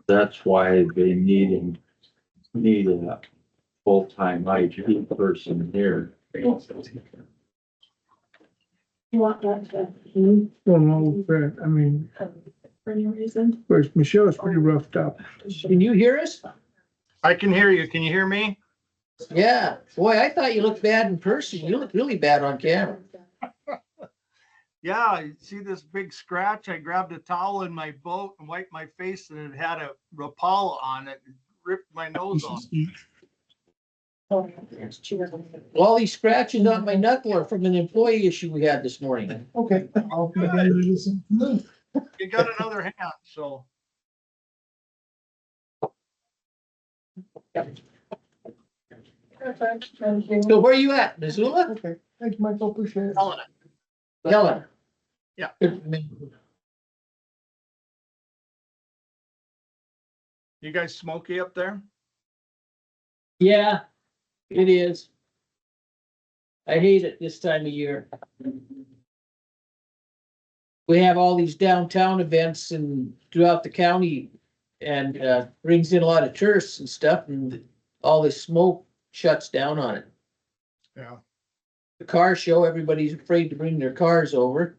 That's why they need a full-time IT person here. You want that to, Well, no, but, I mean, for any reason? whereas Michelle's pretty roughed up. Can you hear us? I can hear you. Can you hear me? Yeah, boy, I thought you looked bad in person. You look really bad on camera. Yeah, you see this big scratch? I grabbed a towel in my boat and wiped my face and it had a Rapala on it. Ripped my nose off. Oh, she wasn't. All these scratches on my knuckle are from an employee issue we had this morning. Okay. I'll be there to listen. You got another hand, so. So where are you at, Missoula? Okay, thanks, Michael, appreciate it. Helen. Yeah. You guys smoky up there? Yeah, it is. I hate it this time of year. We have all these downtown events and throughout the county and brings in a lot of tourists and stuff and all this smoke shuts down on it. Yeah. The car show, everybody's afraid to bring their cars over.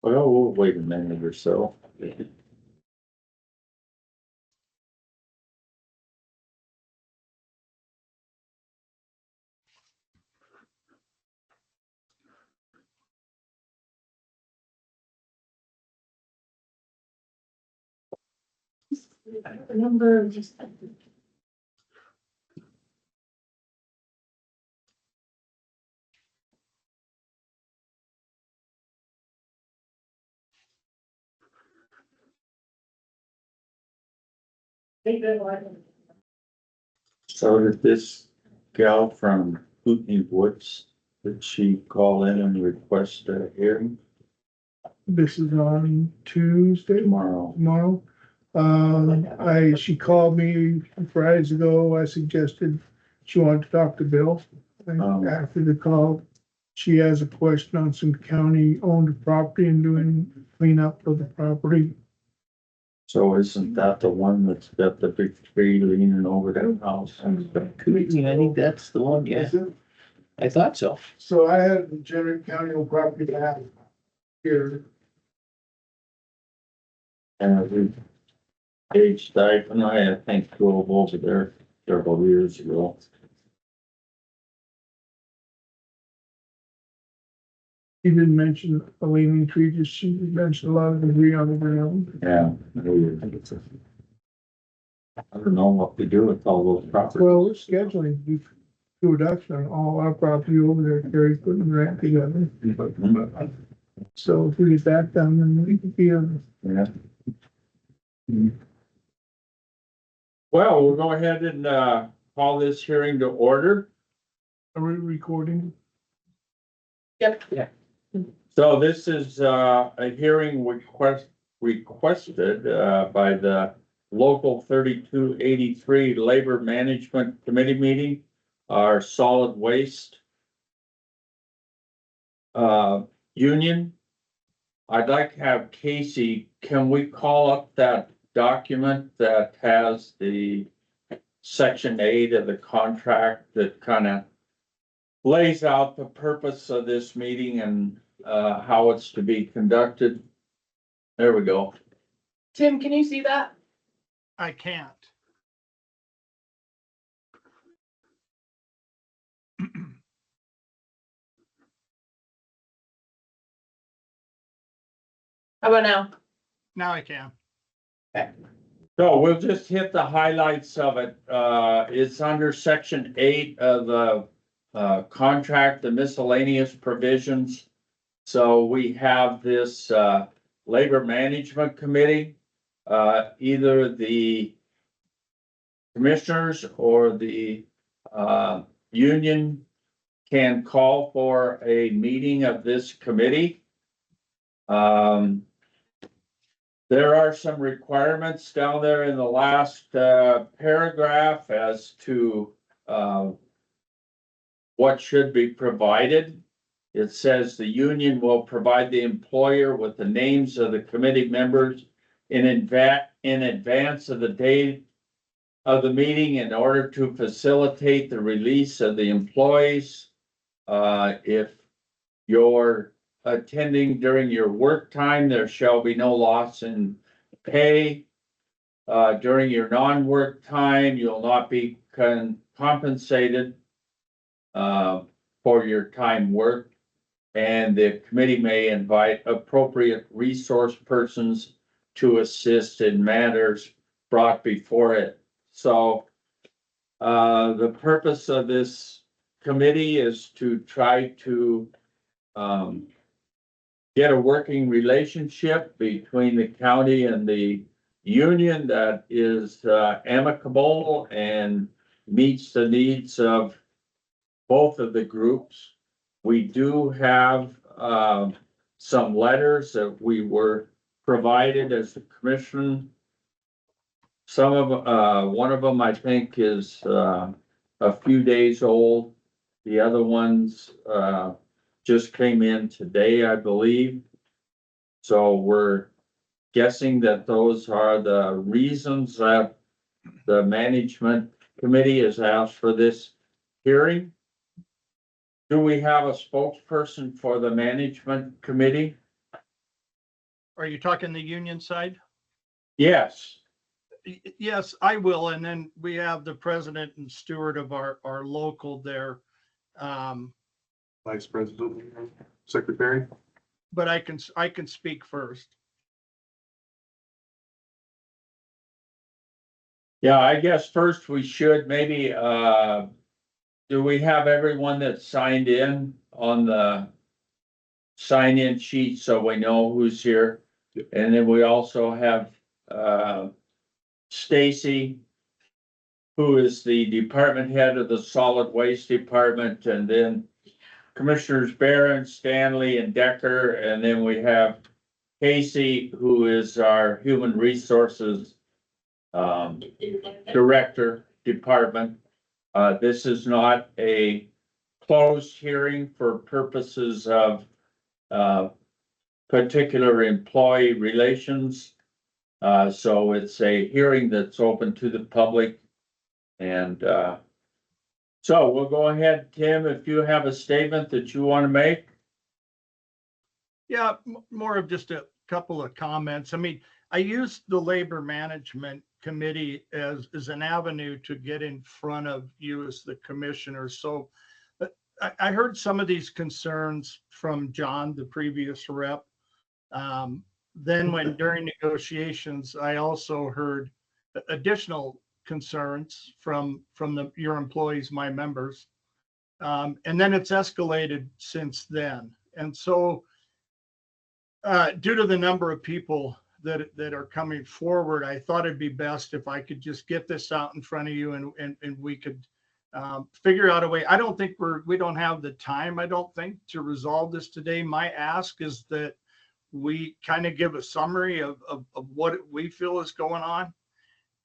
Well, we'll wait a minute or so. Number just. So did this gal from Kootenai Woods, did she call in and request a hearing This is on Tuesday, tomorrow? tomorrow. She called me Fridays ago. I suggested she wanted to talk to Bill. And after the call, she has a question on some county-owned property and doing cleanup of the property. So isn't that the one that's got the big tree leaning over that house? I think that's the one, yeah. I thought so. So I had the general county-owned property to have here. And we, Gage Dyke and I think, drove over there several years ago. He didn't mention a leaning tree, just she mentioned a lot of debris on the ground. Yeah. I don't know what we do with all those properties. Well, we're scheduling to do reduction on all our property over there, Gary's putting the rent together. So if we get that done, then we can be on. Yeah. Well, we'll go ahead and, call this hearing to order. Are we recording? Yep. So this is, a hearing requested, by the local 3283 Labor Management Committee meeting, our solid waste union. I'd like to have Casey, can we call up that document that has the section 8 of the contract that kind of lays out the purpose of this meeting and how it's to be conducted? There we go. Tim, can you see that? I can't. How about now? Now I can. So we'll just hit the highlights of it. It's under section 8 of the contract, the miscellaneous provisions. So we have this labor management committee, either the commissioners or the union can call for a meeting of this committee. Um, there are some requirements down there in the last, paragraph as to, what should be provided. It says the union will provide the employer with the names of the committee members in advance of the date of the meeting in order to facilitate the release of the employees. If you're attending during your work time, there shall be no loss in pay. During your non-work time, you'll not be compensated for your time worked. And the committee may invite appropriate resource persons to assist in matters brought before it. So the purpose of this committee is to try to get a working relationship between the county and the union that is amicable and meets the needs of both of the groups. We do have some letters that we were provided as a commission. Some of one of them I think is a few days old. The other ones just came in today, I believe. So we're guessing that those are the reasons that the management committee has asked for this hearing. Do we have a spokesperson for the management committee? Are you talking the union side? Yes. Yes, I will. And then we have the president and steward of our local there. Vice President, Secretary. But I can speak first. Yeah, I guess first we should maybe, do we have everyone that signed in on the sign-in sheet so we know who's here? Yep. And then we also have, Stacy, who is the department head of the solid waste department, and then Commissioners Barron, Stanley, and Decker, and then we have Casey, who is our human resources director department. This is not a closed hearing for purposes of particular employee relations. So it's a hearing that's open to the public. And so we'll go ahead, Tim, if you have a statement that you want to make. Yeah, more of just a couple of comments. I mean, I used the Labor Management Committee as an avenue to get in front of you as the commissioner. So I heard some of these concerns from John, the previous rep. Then when during negotiations, I also heard additional concerns from your employees, my members. And then it's escalated since then. And so due to the number of people that are coming forward, I thought it'd be best if I could just get this out in front of you and we could figure out a way. I don't think we don't have the time, I don't think, to resolve this today. My ask is that we kind of give a summary of what we feel is going on.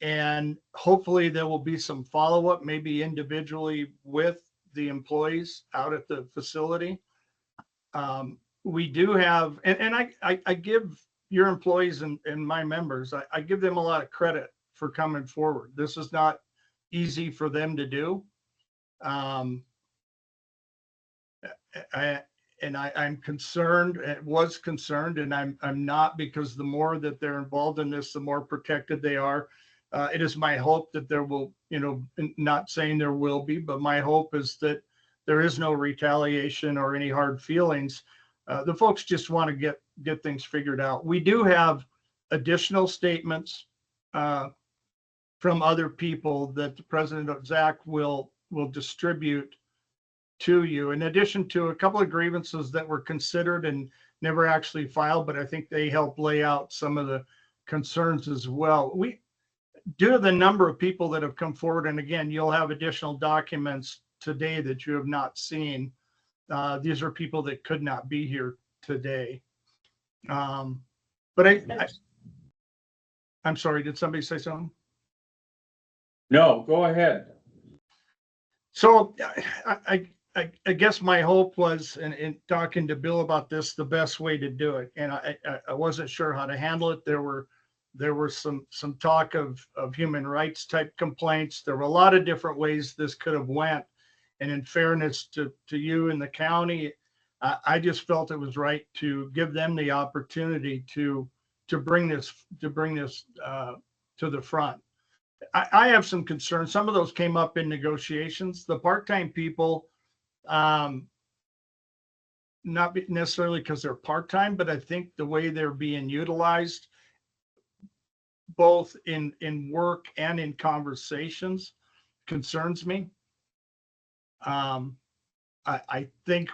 And hopefully there will be some follow-up, maybe individually with the employees out at the facility. We do have, and I give your employees and my members, I give them a lot of credit for coming forward. This is not easy for them to do. I'm concerned, was concerned, and I'm not, because the more that they're involved in this, the more protected they are. It is my hope that there will, not saying there will be, but my hope is that there is no retaliation or any hard feelings. The folks just want to get things figured out. We do have additional statements from other people that the President of Zach will distribute to you, in addition to a couple of grievances that were considered and never actually filed, but I think they help lay out some of the concerns as well. Due to the number of people that have come forward, and again, you'll have additional documents today that you have not seen. These are people that could not be here today. But I'm sorry, did somebody say something? No, go ahead. So I guess my hope was, in talking to Bill about this, the best way to do it. And I wasn't sure how to handle it. There were some talk of human rights type complaints. There were a lot of different ways this could have went. And in fairness to you and the county, I just felt it was right to give them the opportunity to bring this to the front. I have some concerns. Some of those came up in negotiations. The part-time people, not necessarily because they're part-time, but I think the way they're being utilized, both in work and in conversations, concerns me. I think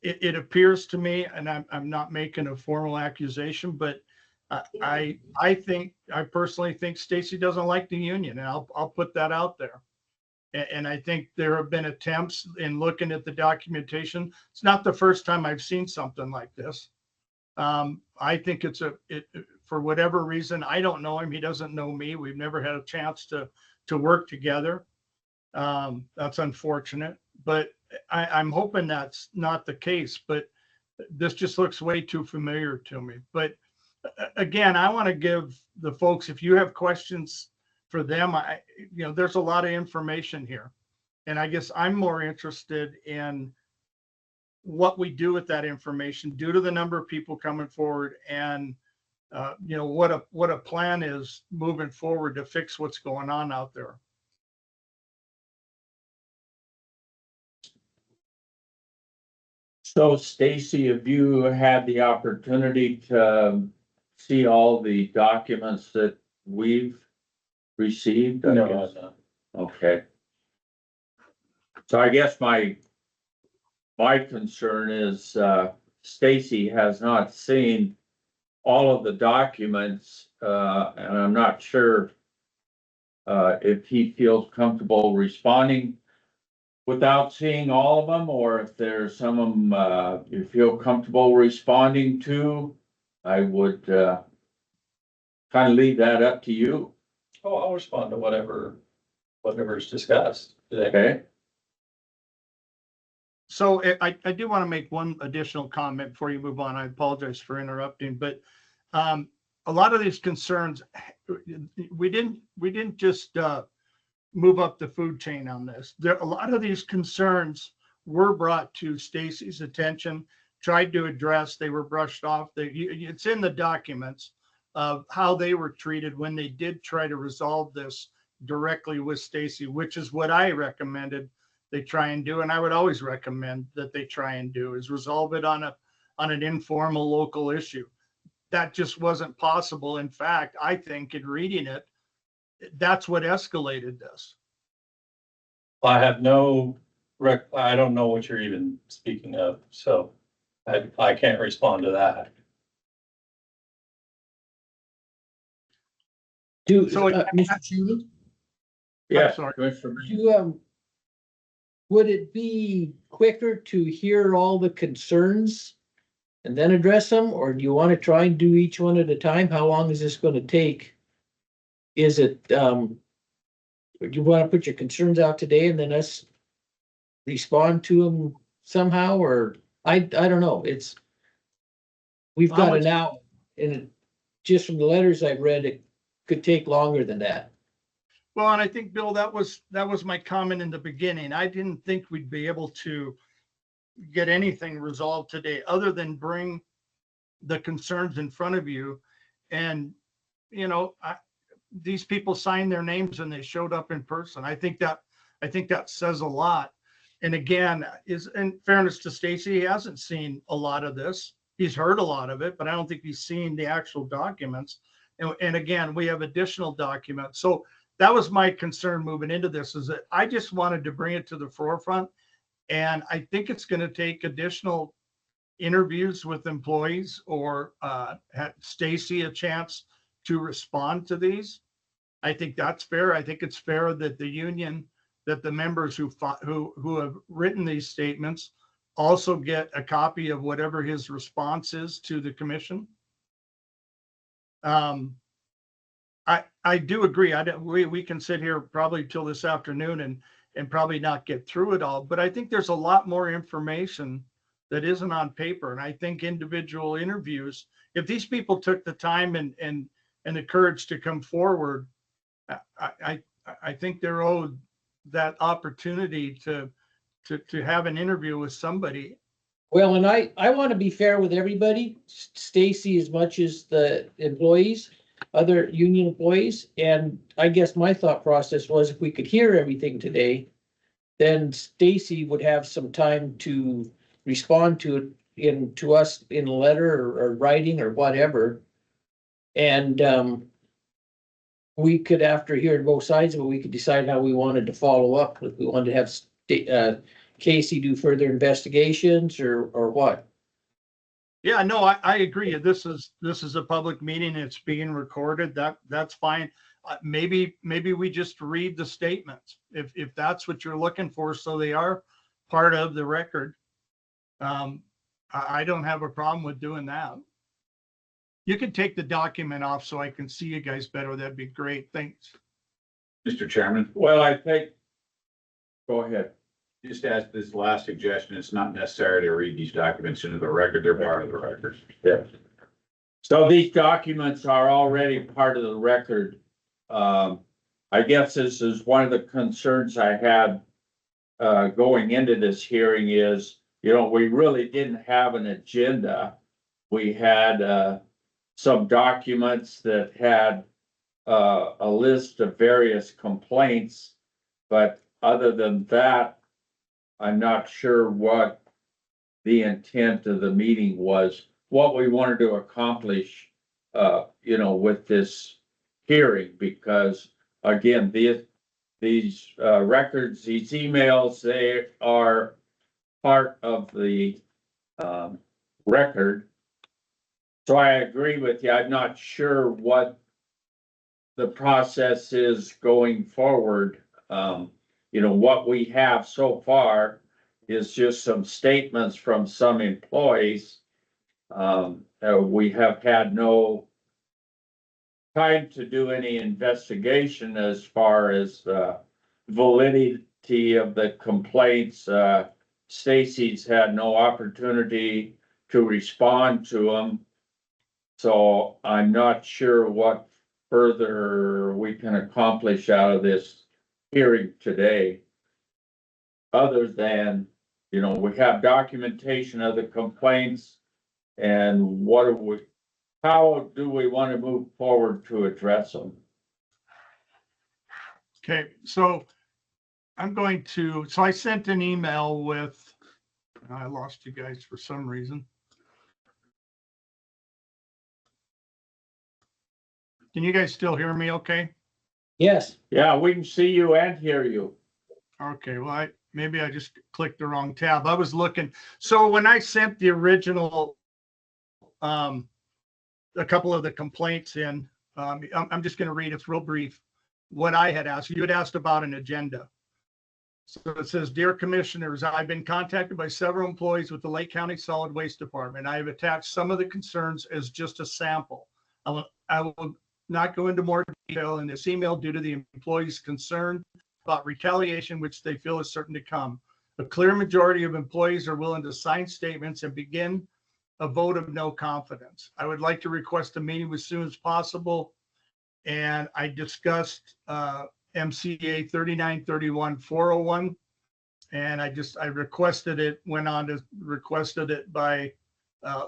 it appears to me, and I'm not making a formal accusation, but I personally think Stacy doesn't like the union, and I'll put that out there. And I think there have been attempts in looking at the documentation. It's not the first time I've seen something like this. I think for whatever reason, I don't know him. He doesn't know me. We've never had a chance to work together. That's unfortunate, but I'm hoping that's not the case, but this just looks way too familiar to me. But again, I want to give the folks, if you have questions for them, there's a lot of information here. And I guess I'm more interested in what we do with that information due to the number of people coming forward, and what a plan is moving forward to fix what's going on out there. So Stacy, have you had the opportunity to see all the documents that we've received? No, I'm not. Okay. So I guess my concern is, Stacy has not seen all of the documents, and I'm not sure if he feels comfortable responding without seeing all of them, or if there's some of them you feel comfortable responding to. I would kind of leave that up to you. Oh, I'll respond to whatever's discussed today. Okay? So I do want to make one additional comment before you move on. I apologize for interrupting, but a lot of these concerns, we didn't just move up the food chain on this. A lot of these concerns were brought to Stacy's attention, tried to address, they were brushed off. It's in the documents of how they were treated when they did try to resolve this directly with Stacy, which is what I recommended they try and do. And I would always recommend that they try and do, is resolve it on an informal local issue. That just wasn't possible. In fact, I think in reading it, that's what escalated this. I have I don't know what you're even speaking of, so I can't respond to that. Mr. Chairman, Yeah, sorry. Commissioner. would it be quicker to hear all the concerns and then address them, or do you want to try and do each one at a time? How long is this going to take? Is it, do you want to put your concerns out today and then us respond to them somehow, or I don't know. We've got an hour, and just from the letters I've read, it could take longer than that. Well, and I think, Bill, that was my comment in the beginning. I didn't think we'd be able to get anything resolved today other than bring the concerns in front of you. And, these people signed their names and they showed up in person. I think that says a lot. And again, in fairness to Stacy, he hasn't seen a lot of this. He's heard a lot of it, but I don't think he's seen the actual documents. And again, we have additional documents. So that was my concern moving into this, is that I just wanted to bring it to the forefront. And I think it's going to take additional interviews with employees, or have Stacy a chance to respond to these. I think that's fair. I think it's fair that the union, that the members who have written these statements also get a copy of whatever his response is to the commission. I do agree. We can sit here probably till this afternoon and probably not get through it all, but I think there's a lot more information that isn't on paper. And I think individual interviews, if these people took the time and the courage to come forward, I think they're owed that opportunity to have an interview with somebody. Well, and I want to be fair with everybody, Stacy as much as the employees, other union employees. And I guess my thought process was if we could hear everything today, then Stacy would have some time to respond to it to us in a letter or writing or whatever. And we could, after hearing both sides of it, we could decide how we wanted to follow up. If we wanted to have Casey do further investigations or what. Yeah, no, I agree. This is a public meeting. It's being recorded. That's fine. Maybe we just read the statements if that's what you're looking for, so they are part of the record. I don't have a problem with doing that. You can take the document off so I can see you guys better. That'd be great. Thanks. Mr. Chairman, Well, I think, go ahead. just ask this last suggestion. It's not necessary to read these documents into the record. They're part of the record. Yeah. So these documents are already part of the record. I guess this is one of the concerns I had going into this hearing is, we really didn't have an agenda. We had some documents that had a list of various complaints, but other than that, I'm not sure what the intent of the meeting was, what we wanted to accomplish, with this hearing, because again, these records, these emails, they are part of the record. So I agree with you. I'm not sure what the process is going forward. What we have so far is just some statements from some employees. We have had no time to do any investigation as far as validity of the complaints. Stacy's had no opportunity to respond to them. So I'm not sure what further we can accomplish out of this hearing today. Other than, we have documentation of the complaints and how do we want to move forward to address them? Okay, so I sent an email with, I lost you guys for some reason. Can you guys still hear me okay? Yes. Yeah, we can see you and hear you. Okay, well, maybe I just clicked the wrong tab. I was looking. So when I sent the original, a couple of the complaints in, I'm just going to read, it's real brief, what I had asked. You had asked about an agenda. So it says, Dear Commissioners, I've been contacted by several employees with the Lake County Solid Waste Department. I have attached some of the concerns as just a sample. I will not go into more detail in this email due to the employees' concern about retaliation, which they feel is certain to come. A clear majority of employees are willing to sign statements and begin a vote of no confidence. I would like to request a meeting as soon as possible. And I discussed MCA 3931-401. And I requested it, went on to requested it by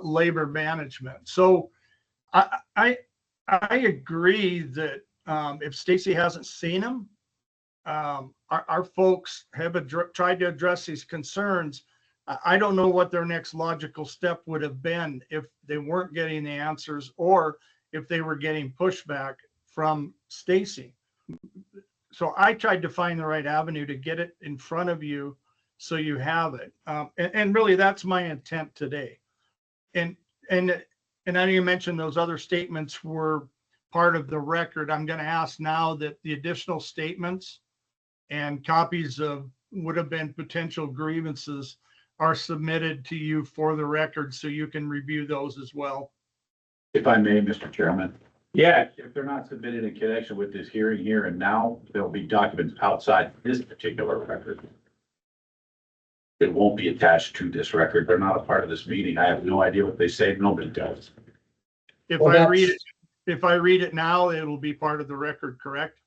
labor management. So I agree that if Stacy hasn't seen them, our folks have tried to address these concerns. I don't know what their next logical step would have been if they weren't getting the answers or if they were getting pushback from Stacy. So I tried to find the right avenue to get it in front of you so you have it. And really that's my intent today. And I know you mentioned those other statements were part of the record. I'm going to ask now that the additional statements and copies of would have been potential grievances are submitted to you for the record, so you can review those as well. If I may, Mr. Chairman, Yeah, if they're not submitted in connection with this hearing here and now, there'll be documents outside this particular record. It won't be attached to this record. They're not a part of this meeting. I have no idea what they say. Nobody does. If Well, I read that's- it, if I read it now, it'll be part of the record, correct?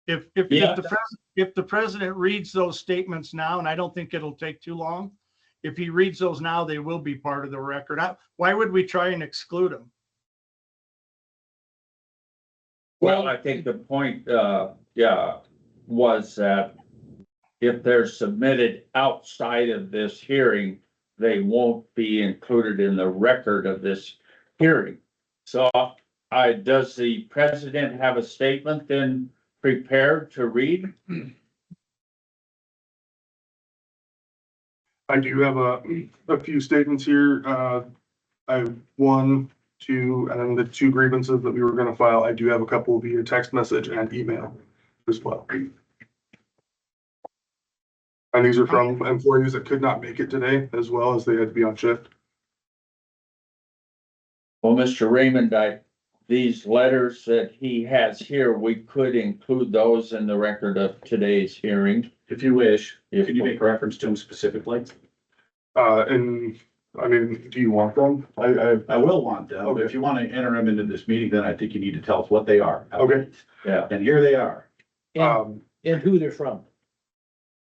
Yeah. If the president reads those statements now, and I don't think it'll take too long, if he reads those now, they will be part of the record. Why would we try and exclude them? well, I think the point, was that if they're submitted outside of this hearing, they won't be included in the record of this hearing. So, does the president have a statement then prepared to read? I do have a few statements here. I have 1, 2, and then the 2 grievances that we were gonna file. I do have a couple via text message and email as well. And these are from employees that could not make it today, as well as they had to be on shift. Well, Mr. Raymond, these letters that he has here, we could include those in the record of today's hearing. If you wish, If- can you make reference to them specifically? And, I mean, do you want them? I will want them, but Okay. if you want to enter them into this meeting, then I think you need to tell us what they are. Okay. Yeah. And here they are. And who they're from.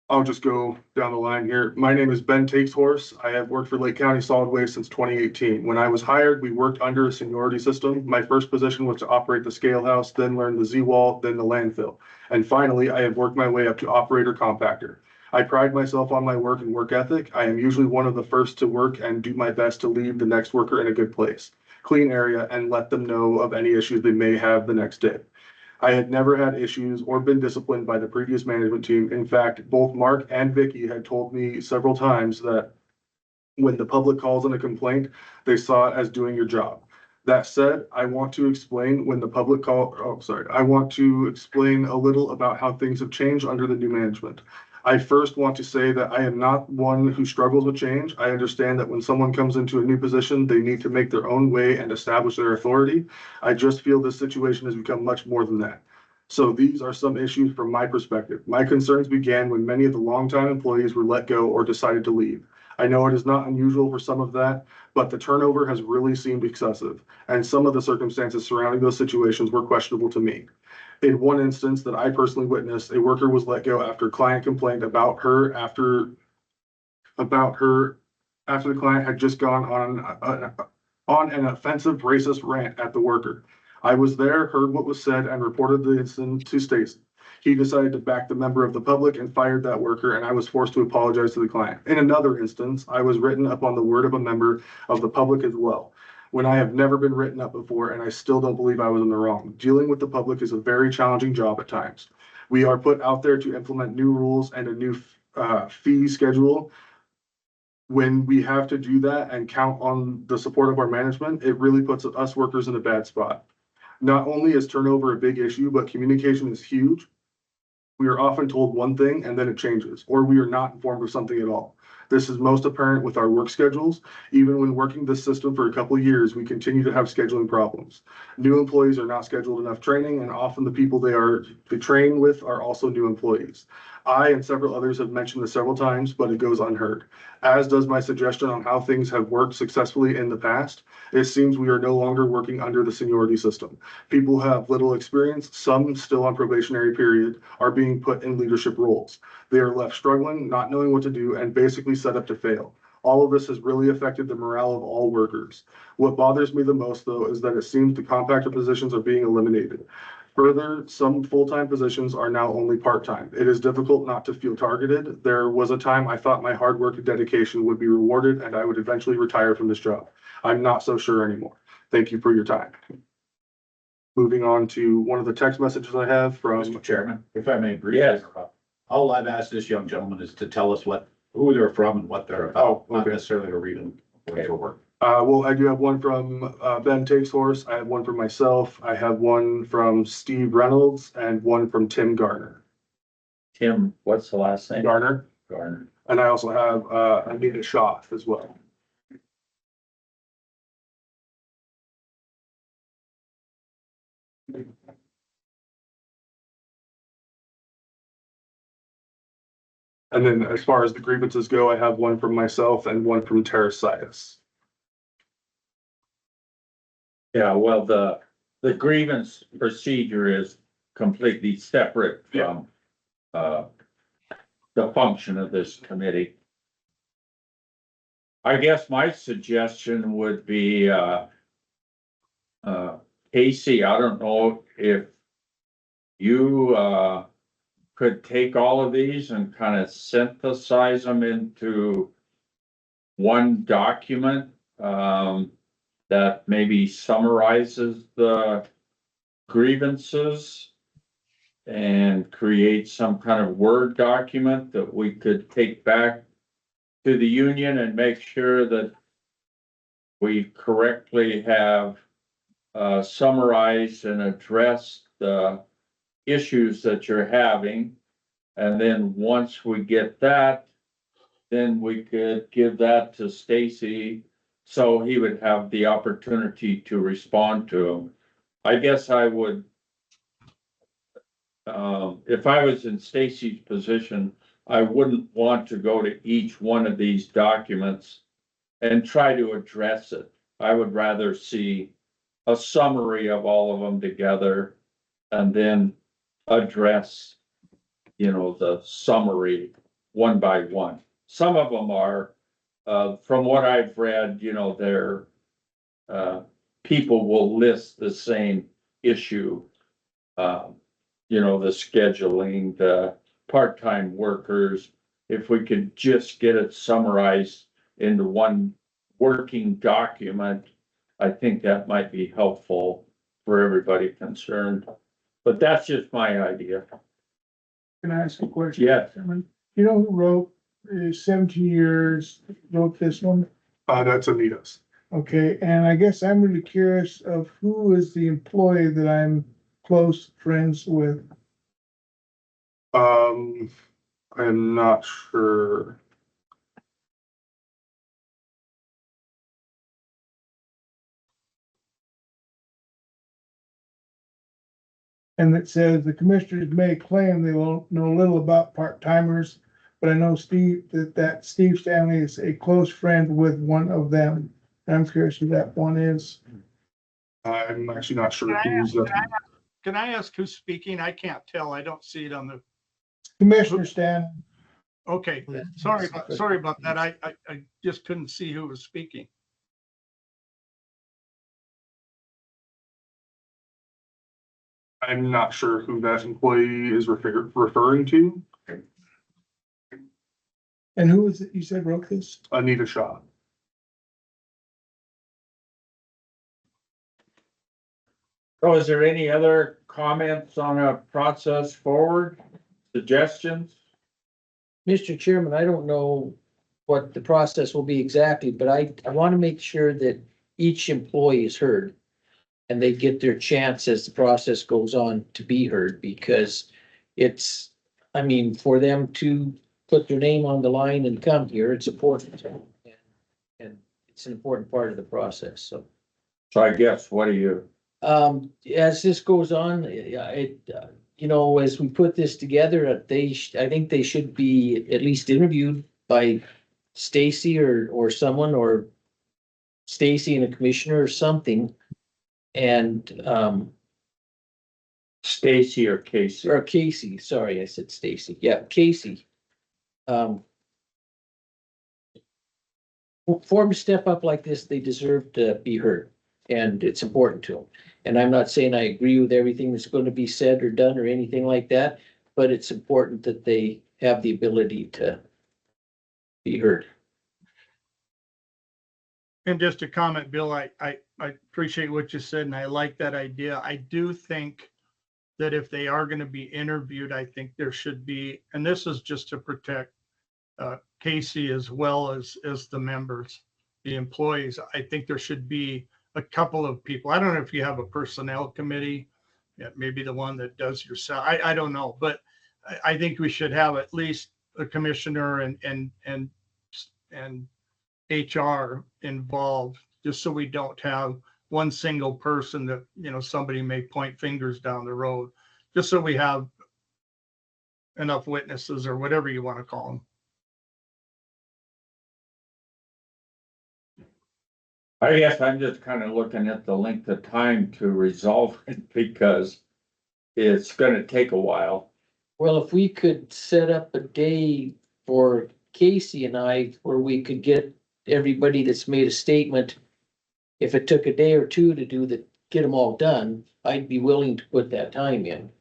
I'll just go down the line here. My name is Ben Takeshorse. I have worked for Lake County Solid Waste since 2018. When I was hired, we worked under a seniority system. My first position was to operate the scale house, then learn the Z-wall, then the landfill. And finally, I have worked my way up to operator compactor. I pride myself on my work and work ethic. I am usually one of the first to work and do my best to leave the next worker in a good place, clean area, and let them know of any issues they may have the next day. I had never had issues or been disciplined by the previous management team. In fact, both Mark and Vicky had told me several times that when the public calls in a complaint, they saw it as doing your job. That said, I want to explain I want to explain a little about how things have changed under the new management. I first want to say that I am not one who struggles with change. I understand that when someone comes into a new position, they need to make their own way and establish their authority. I just feel this situation has become much more than that. So these are some issues from my perspective. My concerns began when many of the longtime employees were let go or decided to leave. I know it is not unusual for some of that, but the turnover has really seemed excessive, and some of the circumstances surrounding those situations were questionable to me. In one instance that I personally witnessed, a worker was let go after a client complained about her after the client had just gone on an offensive racist rant at the worker. I was there, heard what was said, and reported the incident to Stacy. He decided to back the member of the public and fired that worker, and I was forced to apologize to the client. In another instance, I was written up on the word of a member of the public as well, when I have never been written up before, and I still don't believe I was in the wrong. Dealing with the public is a very challenging job at times. We are put out there to implement new rules and a new fee schedule. When we have to do that and count on the support of our management, it really puts us workers in a bad spot. Not only is turnover a big issue, but communication is huge. We are often told one thing and then it changes, or we are not informed of something at all. This is most apparent with our work schedules. Even when working this system for a couple of years, we continue to have scheduling problems. New employees are not scheduled enough training, and often the people they train with are also new employees. I and several others have mentioned this several times, but it goes unheard. As does my suggestion on how things have worked successfully in the past. It seems we are no longer working under the seniority system. People who have little experience, some still on probationary period, are being put in leadership roles. They are left struggling, not knowing what to do, and basically set up to fail. All of this has really affected the morale of all workers. What bothers me the most, though, is that it seems the compactor positions are being eliminated. Further, some full-time positions are now only part-time. It is difficult not to feel targeted. There was a time I thought my hard work and dedication would be rewarded and I would eventually retire from this job. I'm not so sure anymore. Thank you for your time. Moving on to one of the text messages I have from. Mr. Chairman, if I may briefly. Yes. All I've asked this young gentleman is to tell us who they're from and what they're about, Oh, not okay. necessarily to read them for work. Well, I do have one from Ben Takeshorse. I have one from myself. I have one from Steve Reynolds and one from Tim Garner. Tim, what's the last name? Garner. Garner. And I also have, Anita Shaw as well. And then as far as the grievances go, I have one from myself and one from Teresias. Yeah, well, the grievance procedure is completely separate from, the function of this committee. I guess my suggestion would be, Casey, I don't know if you, could take all of these and kind of synthesize them into one document, that maybe summarizes the grievances and create some kind of Word document that we could take back to the union and make sure that we correctly have summarized and addressed the issues that you're having. And then once we get that, then we could give that to Stacy, so he would have the opportunity to respond to them. I guess I would, if I was in Stacy's position, I wouldn't want to go to each one of these documents and try to address it. I would rather see a summary of all of them together and then address, the summary one by one. Some of them are, from what I've read, they're, people will list the same issue. The scheduling, the part-time workers. If we could just get it summarized into one working document, I think that might be helpful for everybody concerned. But that's just my idea. Can I ask a question? Yeah. You know who wrote 17 years, wrote this one? That's Anita's. Okay, and I guess I'm really curious of who is the employee that I'm close friends with. I'm not sure. And it says the commissioners may claim they will know little about part-timers, but I know that Steve Stanley is a close friend with one of them. And I'm curious who that one is. I'm actually not sure Can I ask who's speaking? I can't tell. I don't see it on the, Commissioner Stanley. okay, sorry about that. I just couldn't see who was speaking. I'm not sure who that employee is referring to. And who is it you said wrote this? Anita Shaw. So is there any other comments on a process forward? Suggestions? Mr. Chairman, I don't know what the process will be exactly, but I want to make sure that each employee is heard. And they get their chance as the process goes on to be heard, because it's, for them to put their name on the line and come here, it's important. And it's an important part of the process, so. So I guess, what do you? As this goes on, as we put this together, I think they should be at least interviewed by Stacy or someone, or Stacy and a commissioner or something. And, Stacy or Casey? or Casey, sorry, I said Stacy. Yeah, Casey. For them to step up like this, they deserve to be heard, and it's important to them. And I'm not saying I agree with everything that's going to be said or done or anything like that, but it's important that they have the ability to be heard. And just to comment, Bill, I appreciate what you said, and I like that idea. I do think that if they are going to be interviewed, I think there should be, and this is just to protect Casey as well as the members, the employees. I think there should be a couple of people. I don't know if you have a personnel committee, maybe the one that does your salary. I don't know, but I think we should have at least the commissioner and HR involved, just so we don't have one single person that, you know, somebody may point fingers down the road, just so we have enough witnesses or whatever you want to call them. I guess I'm just kind of looking at the length of time to resolve it because it's gonna take a while. Well, if we could set up a day for Casey and I, where we could get everybody that's made a statement. If it took a day or two to do the, get them all done, I'd be willing to put that time in.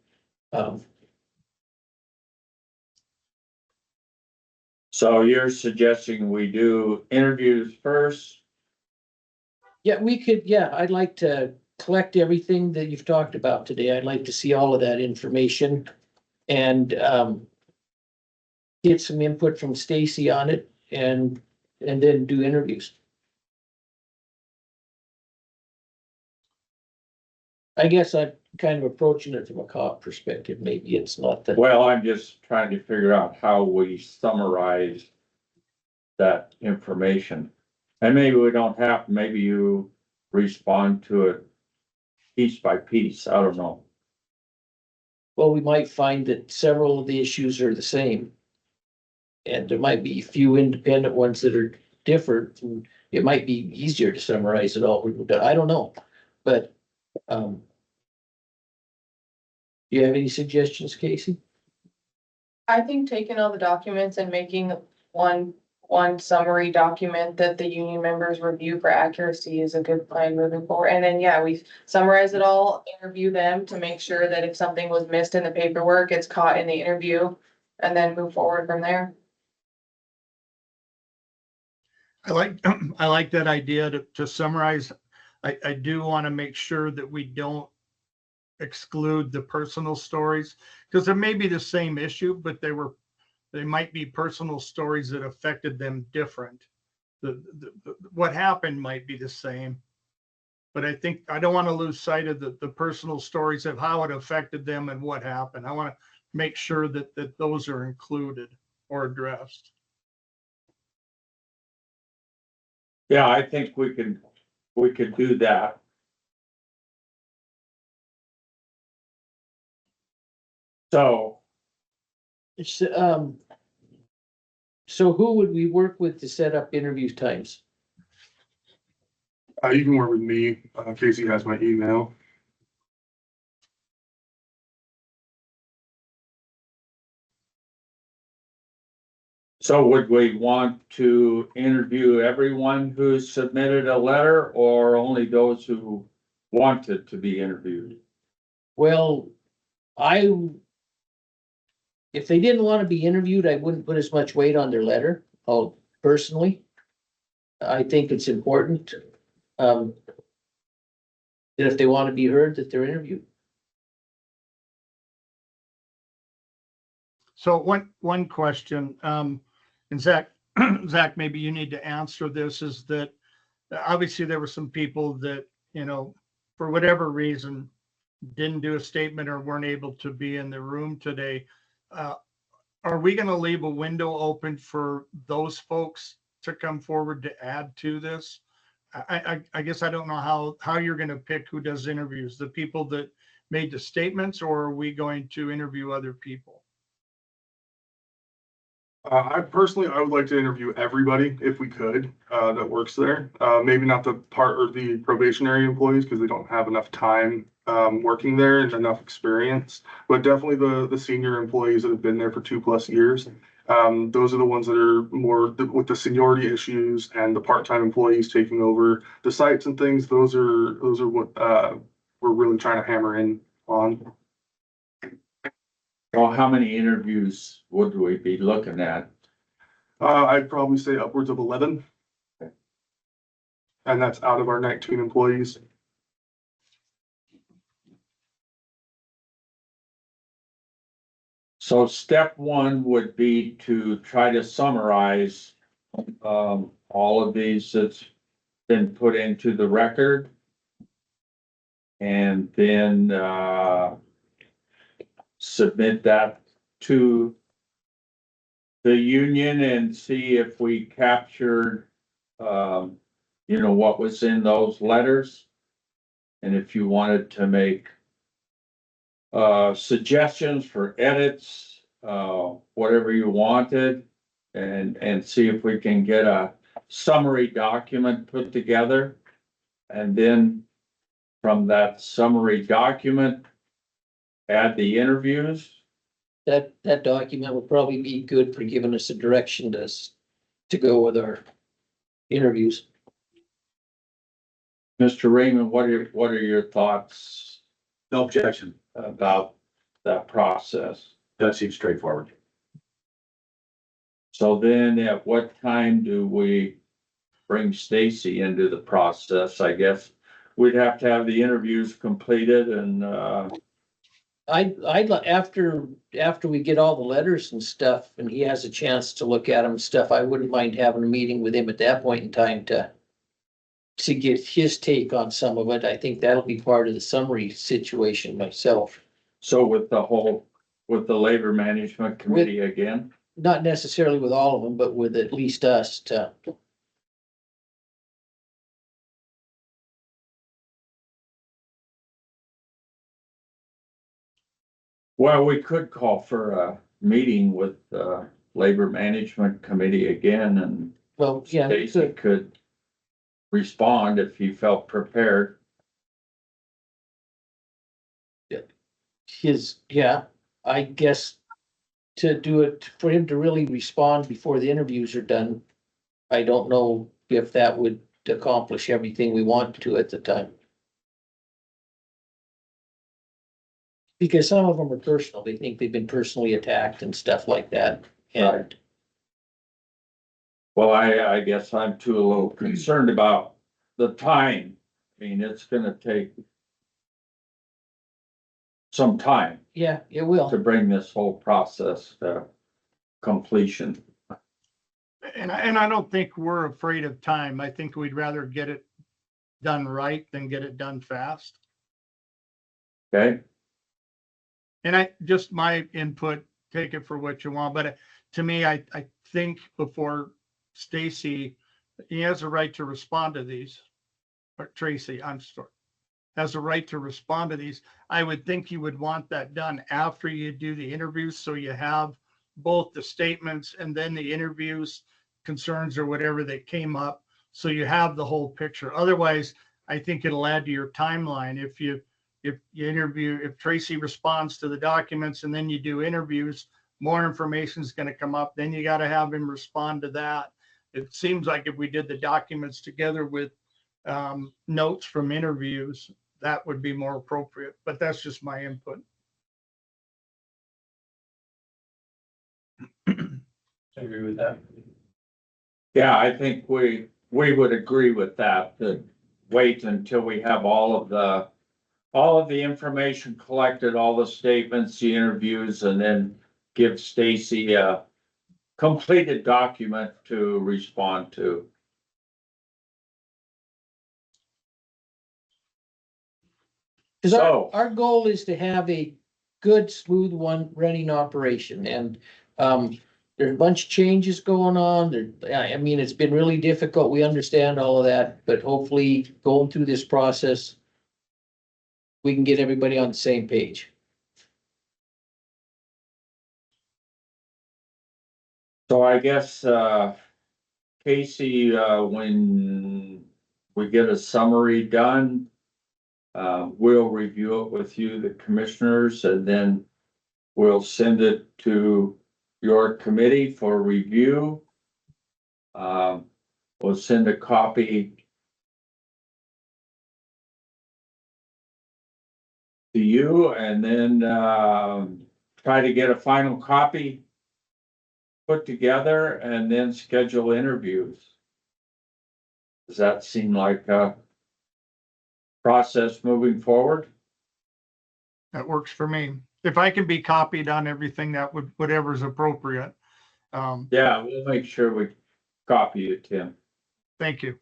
So you're suggesting we do interviews first? Yeah, we could, yeah, I'd like to collect everything that you've talked about today. I'd like to see all of that information and, get some input from Stacy on it and then do interviews. I guess I'm kind of approaching it from a cop perspective. Maybe it's not that. Well, I'm just trying to figure out how we summarize that information. And maybe we don't have, maybe you respond to it piece by piece. I don't know. Well, we might find that several of the issues are the same. And there might be a few independent ones that are different, and it might be easier to summarize it all. I don't know, but, do you have any suggestions, Casey? I think taking all the documents and making one summary document that the union members review for accuracy is a good plan moving forward. And then, yeah, we summarize it all, interview them to make sure that if something was missed in the paperwork, it's caught in the interview, and then move forward from there. I like that idea to summarize. I do want to make sure that we don't exclude the personal stories, because there may be the same issue, but they might be personal stories that affected them different. What happened might be the same, but I think I don't want to lose sight of the personal stories of how it affected them and what happened. I want to make sure that those are included or addressed. Yeah, I think we could do that. So, It's, so who would we work with to set up interview times? You can work with me. Casey has my email. so would we want to interview everyone who submitted a letter or only those who wanted to be interviewed? Well, if they didn't want to be interviewed, I wouldn't put as much weight on their letter. Personally, I think it's important, that if they want to be heard, that they're interviewed. So one question, and Zach, maybe you need to answer this, is that obviously there were some people that, you know, for whatever reason, didn't do a statement or weren't able to be in the room today. Are we going to leave a window open for those folks to come forward to add to this? I guess I don't know how you're going to pick who does interviews, the people that made the statements, or are we going to interview other people? I would like to interview everybody if we could, that works there. Maybe not the part or the probationary employees because they don't have enough time working there and enough experience, but definitely the senior employees that have been there for 2+ years. Those are the ones that are more with the seniority issues, and the part-time employees taking over the sites and things. Those are what we're really trying to hammer in on. Well, how many interviews would we be looking at? I'd probably say upwards of 11. And that's out of our 19 employees. So step one would be to try to summarize all of these that's been put into the record. And then submit that to the union and see if we captured, what was in those letters. And if you wanted to make suggestions for edits, whatever you wanted, and see if we can get a summary document put together. And then from that summary document, add the interviews. That document would probably be good for giving us a direction to go with our interviews. Mr. Raymond, what are your thoughts No objection. about that process? That seems straightforward. So then at what time do we bring Stacy into the process? I guess we'd have to have the interviews completed and, After we get all the letters and stuff, and he has a chance to look at them and stuff, I wouldn't mind having a meeting with him at that point in time to get his take on some of it. I think that'll be part of the summary situation myself. so with the labor management committee again? Not necessarily with all of them, but with at least us to. Well, we could call for a meeting with the labor management committee again and Well, yeah, Stacy could respond if he felt prepared. I guess to do it, for him to really respond before the interviews are done, I don't know if that would accomplish everything we want to at the time. Because some of them are personal, they think they've been personally attacked and stuff like that, and Well, I guess I'm too a little concerned about the time. I mean, it's gonna take some time yeah, it will. to bring this whole process to completion. And I don't think we're afraid of time. I think we'd rather get it done right than get it done fast. Okay, And just my input, take it for what you want, but to me, I think before Stacy, he has a right to respond to these. Or Tracy, I'm sorry, has a right to respond to these. I would think you would want that done after you do the interviews, so you have both the statements and then the interviews, concerns or whatever that came up, so you have the whole picture. Otherwise, I think it'll add to your timeline if you interview, if Tracy responds to the documents and then you do interviews, more information is going to come up. Then you got to have him respond to that. It seems like if we did the documents together with notes from interviews, that would be more appropriate, but that's just my input. I agree with that. yeah, I think we would agree with that, to wait until we have all of the information collected, all the statements, the interviews, and then give Stacy a completed document to respond to. Cause So- our goal is to have a good, smooth one running operation, and, there's a bunch of changes going on, I mean, it's been really difficult, we understand all of that, but hopefully going through this process, we can get everybody on the same page. So I guess, Casey, when we get a summary done, we'll review it with you, the commissioners, and then we'll send it to your committee for review. We'll send a copy to you and then, try to get a final copy put together and then schedule interviews. Does that seem like a process moving forward? That works for me. If I can be copied on everything, that would, whatever's appropriate. Yeah, we'll make sure we copy you, Tim. Thank you.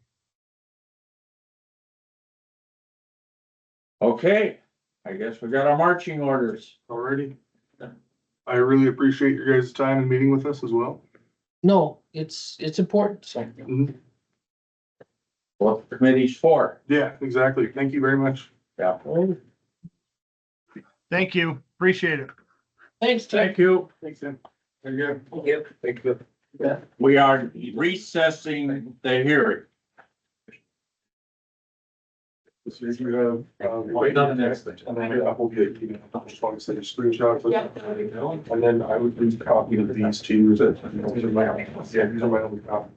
Okay, I guess we got our marching orders. Alrighty. I really appreciate your guys' time and meeting with us as well. No, it's important, so. What the committee's for. Yeah, exactly. Thank you very much. Yeah. Thank you. Appreciate it. Thanks, Tim. Thank you. Thanks, Tim. Yep. Thank you. We are recessing the hearing. Wait on the next thing. And then I will get, just want to say screenshots. And then I would leave a copy of these to you. These are my only copies.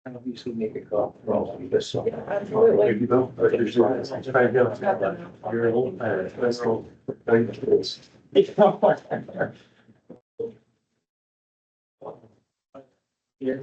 Obviously make a call for all of this, so. Absolutely. Thank you, Bill. I appreciate it. You're old. Let's go. Thank you. Yeah.